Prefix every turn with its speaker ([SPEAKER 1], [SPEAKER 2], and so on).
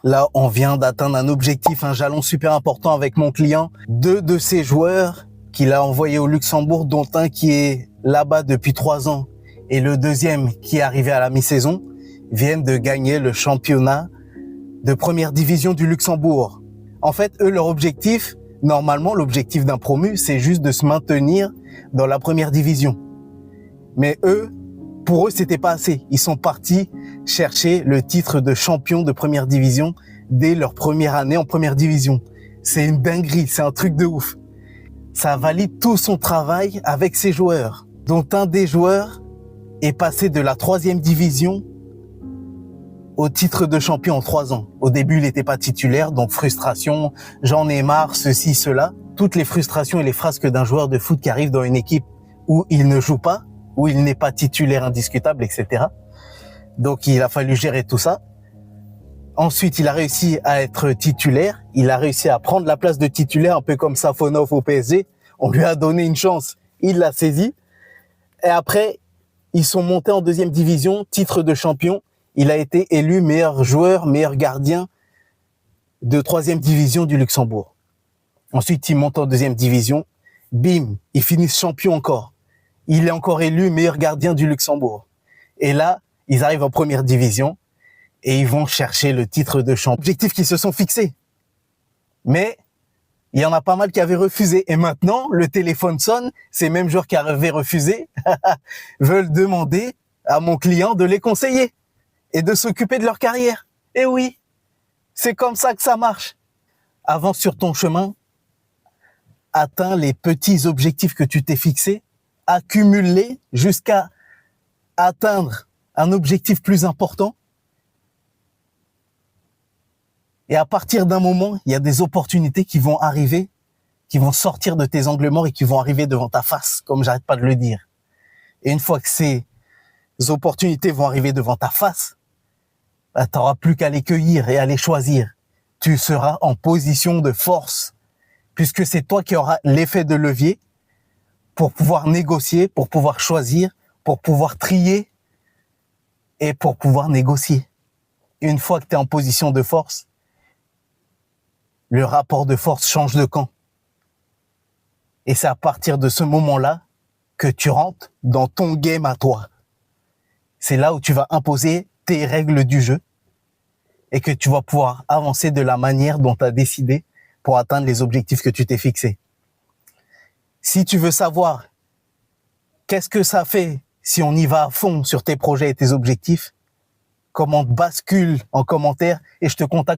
[SPEAKER 1] Là, on vient d'atteindre un objectif, un jalon super important avec mon client. 2 de ses joueurs qu'il a envoyés au Luxembourg, dont un qui est là-bas depuis 3 ans et le deuxième qui est arrivé à la mi-saison, viennent de gagner le championnat de première division du Luxembourg. En fait, eux, leur objectif, normalement, l'objectif d'un promu, c'est juste de se maintenir dans la première division. Mais eux, pour eux, c'était pas assez. Ils sont partis chercher le titre de champion de première division dès leur première année en première division. C'est une dinguerie, c'est un truc de ouf. Ça valide tout son travail avec ses joueurs, dont un des joueurs est passé de la 3e division au titre de champion en 3 ans. Au début, il n'était pas titulaire, donc frustration, j'en ai marre, ceci, cela. Toutes les frustrations et les frasques d'un joueur de foot qui arrive dans une équipe où il ne joue pas, où il n'est pas titulaire indiscutable, etc. Donc, il a fallu gérer tout ça. Ensuite, il a réussi à être titulaire. Il a réussi à prendre la place de titulaire, un peu comme Safonov au PSG. On lui a donné une chance. Il l'a saisi. Et après, ils sont montés en 2e division, titre de champion. Il a été élu meilleur joueur, meilleur gardien de 3e division du Luxembourg. Ensuite, il monte en 2e division. Bim, ils finissent champion encore. Il est encore élu meilleur gardien du Luxembourg. Et là, ils arrivent en première division et ils vont chercher le titre de champion. Objectif qu'ils se sont fixés. Mais il y en a pas mal qui avaient refusé. Et maintenant, le téléphone sonne. Ces mêmes joueurs qui avaient refusé veulent demander à mon client de les conseiller et de s'occuper de leur carrière. Et oui, c'est comme ça que ça marche. Avance sur ton chemin, atteins les petits objectifs que tu t'es fixés, accumule-les jusqu'à atteindre un objectif plus important. Et à partir d'un moment, il y a des opportunités qui vont arriver, qui vont sortir de tes angles morts et qui vont arriver devant ta face, comme j'arrête pas de le dire. Et une fois que ces opportunités vont arriver devant ta face, bah, tu n'auras plus qu'à les cueillir et à les choisir. Tu seras en position de force, puisque c'est toi qui auras l'effet de levier pour pouvoir négocier, pour pouvoir choisir, pour pouvoir trier et pour pouvoir négocier. Une fois que tu es en position de force, le rapport de force change de camp. Et c'est à partir de ce moment-là que tu rentres dans ton game à toi. C'est là où tu vas imposer tes règles du jeu et que tu vas pouvoir avancer de la manière dont tu as décidé pour atteindre les objectifs que tu t'es fixés. Si tu veux savoir qu'est-ce que ça fait si on y va à fond sur tes projets et tes objectifs, comment bascule en commentaire et je te contacte.